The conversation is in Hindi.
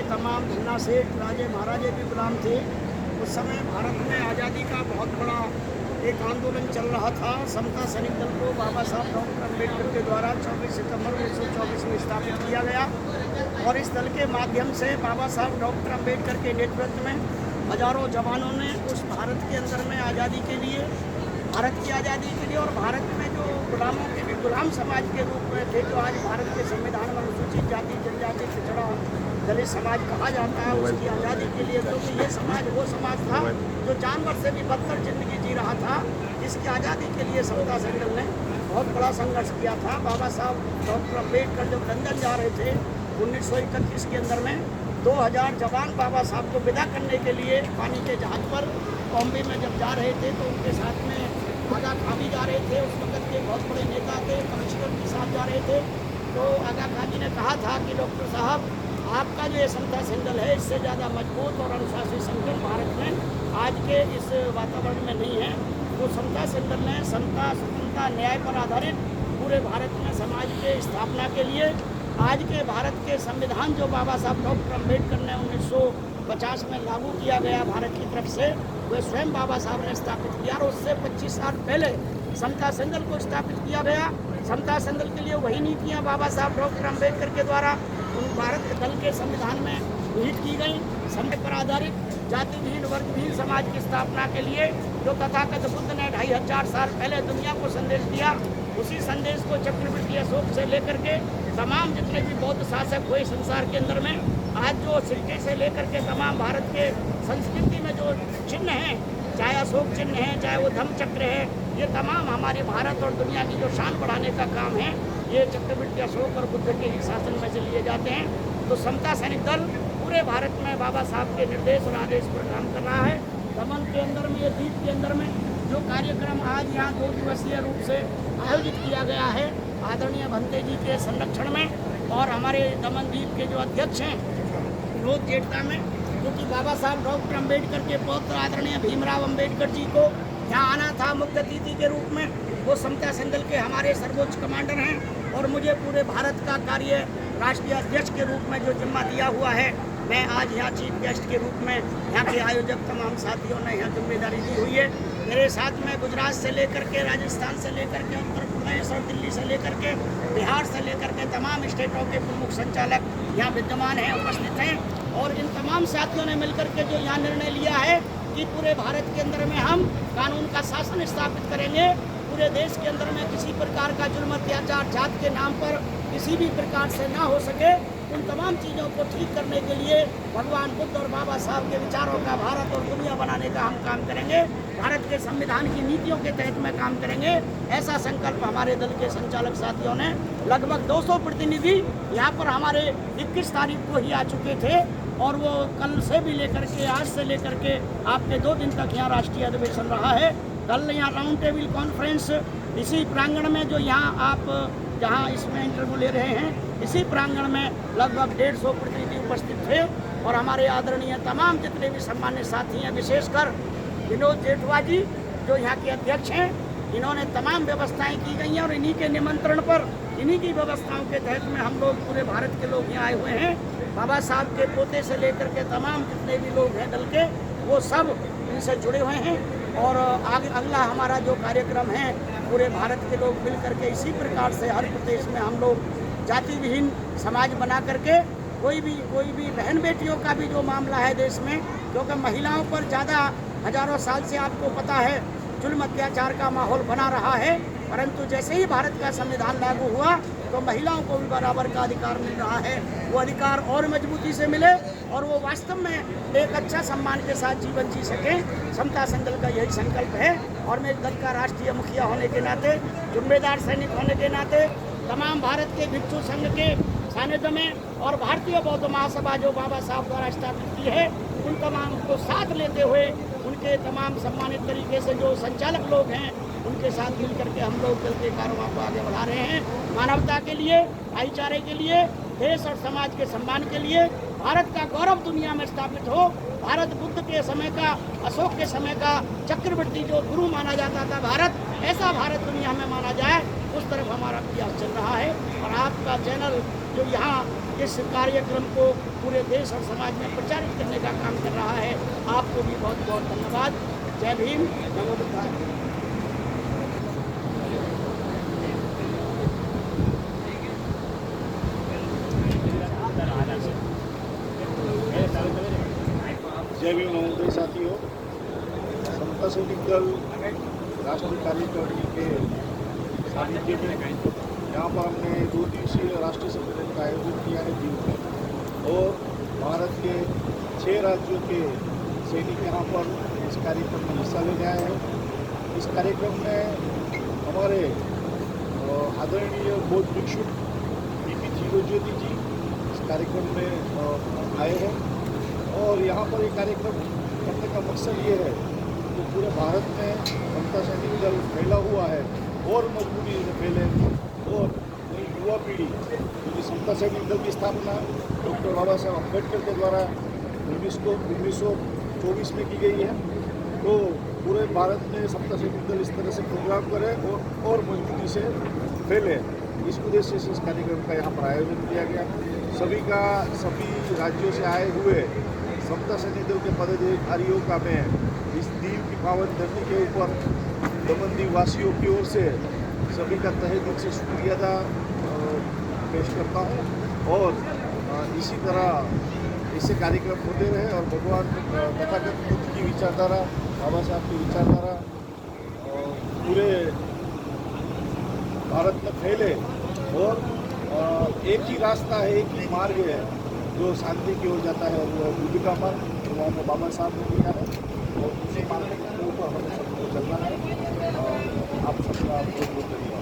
तमाम धन्ना सेठ राजे महाराजे भी गुलाम थे। उस समय भारत में आज़ादी का बहुत बड़ा एक आंदोलन चल रहा था। समता सैनिक दल को बाबा साहब डॉक्टर अम्बेडकर के द्वारा 24 सितंबर 1924 में स्थापित किया गया और इस दल के माध्यम से बाबा साहब डॉक्टर अम्बेडकर के नेतृत्व में हजारों जवानों ने उस भारत के अंदर में आज़ादी के लिए, भारत की आज़ादी के लिए और भारत में जो गुलामों के भी गुलाम समाज के रूप में थे, जो आज भारत के संविधान में अनुसूचित जाति जनजाति पिछड़ा दलित समाज कहा जाता है, उसकी आज़ादी के लिए, क्योंकि ये समाज वो समाज था जो जानवर से भी बदतर जिंदगी जी रहा था। इसकी आज़ादी के लिए समता सैनिक ने बहुत बड़ा संघर्ष किया था। बाबा साहब डॉक्टर अम्बेडकर जब लंदन जा रहे थे 1931 के अंदर में 2000 जवान बाबा साहब को विदा करने के लिए पानी के जहाज पर बॉम्बे में जब जा रहे थे तो उनके साथ में आगा खां भी जा रहे थे। उस वक्त के बहुत बड़े नेता थे, कमिश्नर के साथ जा रहे थे। तो आगा खां जी ने कहा था कि डॉक्टर साहब, आपका जो ये समता सैनिक है इससे ज़्यादा मजबूत और अनुशासित संगठन भारत में आज के इस वातावरण में नहीं है। तो समता सैनिक ने समता, स्वतंत्रता, न्याय पर आधारित पूरे भारत में समाज के स्थापना के लिए आज के भारत के संविधान जो बाबा साहब डॉक्टर अम्बेडकर ने 1950 में लागू किया गया भारत की तरफ से, वह स्वयं बाबा साहब ने स्थापित किया और उससे 25 साल पहले समता सैनिक को स्थापित किया गया। समता सैनिक के लिए वही नीतियाँ बाबा साहब डॉक्टर अम्बेडकर के द्वारा उन भारत दल के संविधान में निहित की गई। समय पर आधारित जाति विहीन वर्ग विहीन समाज की स्थापना के लिए जो तथागत बुद्ध ने 2500 साल पहले दुनिया को संदेश दिया, उसी संदेश को चक्रवर्ती अशोक से लेकर के तमाम जितने भी बौद्ध शासक हुए संसार के अंदर में, आज जो सिक्के से लेकर के तमाम भारत के संस्कृति में जो चिन्ह हैं, चाहे अशोक चिन्ह है, चाहे वो धम्म चक्र है, ये तमाम हमारे भारत और दुनिया की जो शान बढ़ाने का काम है, ये चक्रवर्ती अशोक और बुद्ध के ही शासन में से लिए जाते हैं। तो समता सैनिक दल पूरे भारत में बाबा साहब के निर्देश और आदेश पर काम कर रहा है। दमन के अंदर में, ये द्वीप के अंदर में जो कार्यक्रम आज यहाँ 2 दिवसीय रूप से आयोजित किया गया है आदरणीय भंते जी के संरक्षण में और हमारे दमन द्वीप के जो अध्यक्ष हैं विनोद जेठता में, क्योंकि बाबा साहब डॉक्टर अम्बेडकर के पौत्र आदरणीय भीमराव अम्बेडकर जी को यहाँ आना था मुख्य अतिथि के रूप में। वो समता सैनिक दल के हमारे सर्वोच्च कमांडर हैं और मुझे पूरे भारत का कार्य राष्ट्रीय अध्यक्ष के रूप में जो जिम्मा दिया हुआ है, मैं आज यहाँ चीफ गेस्ट के रूप में यहाँ के आयोजक तमाम साथियों ने यहाँ जिम्मेदारी दी हुई है। मेरे साथ में गुजरात से लेकर के, राजस्थान से लेकर के, उत्तर प्रदेश और दिल्ली से लेकर के, बिहार से लेकर के तमाम स्टेटों के प्रमुख संचालक यहाँ विद्यमान हैं, उपस्थित हैं और इन तमाम साथियों ने मिलकर के जो यहाँ निर्णय लिया है कि पूरे भारत के अंदर में हम कानून का शासन स्थापित करेंगे। पूरे देश के अंदर में किसी प्रकार का जुल्म, अत्याचार जात के नाम पर किसी भी प्रकार से ना हो सके, उन तमाम चीज़ों को ठीक करने के लिए भगवान बुद्ध और बाबा साहब के विचारों का भारत और दुनिया बनाने का हम काम करेंगे। भारत के संविधान की नीतियों के तहत में काम करेंगे। ऐसा संकल्प हमारे दल के संचालक साथियों ने, लगभग 200 प्रतिनिधि यहाँ पर हमारे 21 तारीख को ही आ चुके थे और वो कल से भी लेकर के, आज से लेकर के आपके 2 दिन तक यहाँ राष्ट्रीय अधिवेशन रहा है। कल यहाँ राउंड टेबल कॉन्फ्रेंस इसी प्रांगण में, जो यहाँ आप जहाँ इसमें इंटरव्यू ले रहे हैं, इसी प्रांगण में लगभग 150 प्रतिनिधि उपस्थित थे और हमारे आदरणीय तमाम जितने भी सम्मानित साथी हैं, विशेषकर विनोद जेठवा जी जो यहाँ के अध्यक्ष हैं, इन्होंने तमाम व्यवस्थाएं की गई हैं और इन्हीं के निमंत्रण पर, इन्हीं की व्यवस्थाओं के तहत में हम लोग पूरे भारत के लोग यहाँ आए हुए हैं। बाबा साहब के पोते से लेकर के तमाम जितने भी लोग हैं दल के, वो सब इनसे जुड़े हुए हैं और आगे अगला हमारा जो कार्यक्रम है, पूरे भारत के लोग मिल करके इसी प्रकार से हर प्रदेश में हम लोग जाति विहीन समाज बना करके कोई भी बहन बेटियों का भी जो मामला है देश में, क्योंकि महिलाओं पर ज़्यादा हजारों साल से आपको पता है जुल्म अत्याचार का माहौल बना रहा है, परंतु जैसे ही भारत का संविधान लागू हुआ तो महिलाओं को भी बराबर का अधिकार मिल रहा है। वो अधिकार और मजबूती से मिले और वो वास्तव में एक अच्छा सम्मान के साथ जीवन जी सकें। समता सैनिक दल का यही संकल्प है और मैं दल का राष्ट्रीय मुखिया होने के नाते, जिम्मेदार सैनिक होने के नाते, तमाम भारत के भिक्षु संघ के सानिध्य में और भारतीय बौद्ध महासभा जो बाबा साहब द्वारा स्थापित की है, उन तमाम को साथ लेते हुए उनके तमाम सम्मानित तरीके से जो संचालक लोग हैं उनके साथ मिल करके हम लोग दल के कारोबार को आगे बढ़ा रहे हैं। मानवता के लिए, भाईचारे के लिए, देश और समाज के सम्मान के लिए, भारत का गौरव दुनिया में स्थापित हो। भारत बुद्ध के समय का, अशोक के समय का चक्रवर्ती जो गुरु माना जाता था भारत, ऐसा भारत दुनिया में माना जाए, उस तरफ हमारा प्रयास चल रहा है। और आपका चैनल जो यहाँ इस कार्यक्रम को पूरे देश और समाज में प्रचारित करने का काम कर रहा है। आपको भी बहुत बहुत धन्यवाद। जय भीम, नमो बुद्धाय। जय भीम महोदय। साथियों, समता सैनिक दल राष्ट्रीय कार्यकारिणी के सानिध्य में यहाँ पर हमने 2 दिवसीय राष्ट्रीय सम्मेलन का आयोजन किया है दीव में, और भारत के 6 राज्यों के सैनिक यहाँ पर इस कार्यक्रम में हिस्सा लेने आए हैं। इस कार्यक्रम में हमारे आदरणीय बौद्ध भिक्षु बीपी चिरोज्योति जी इस कार्यक्रम में आए हैं, और यहाँ पर ये कार्यक्रम करने का मकसद ये है कि पूरे भारत में समता सैनिक दल फैला हुआ है और मजबूती से फैले, और नई युवा पीढ़ी, क्योंकि समता सैनिक दल की स्थापना डॉक्टर बाबा साहब अम्बेडकर के द्वारा 1924 में की गई है। तो पूरे भारत में समता सैनिक दल इस तरह से प्रोग्राम करे और मजबूती से फैले, इस उद्देश्य से इस कार्यक्रम का यहाँ पर आयोजन किया गया। सभी राज्यों से आए हुए समता सैनिक दल के पदाधिकारियों का मैं इस दीव की पावन धरती के ऊपर दमन दीव वासियों की ओर से सभी का तहे दिल से शुक्रिया अदा पेश करता हूँ, और इसी तरह ऐसे कार्यक्रम होते रहे और भगवान तथागत बुद्ध की विचारधारा, बाबा साहब की विचारधारा पूरे भारत में फैले, और एक ही रास्ता है, एक ही मार्ग है जो शांति की ओर जाता है, वो बुद्ध का मार्ग जो वहाँ पर बाबा साहब ने दिया है, और उसी मार्ग के ऊपर हमें सबको चलना है। आप सबका बहुत बहुत धन्यवाद।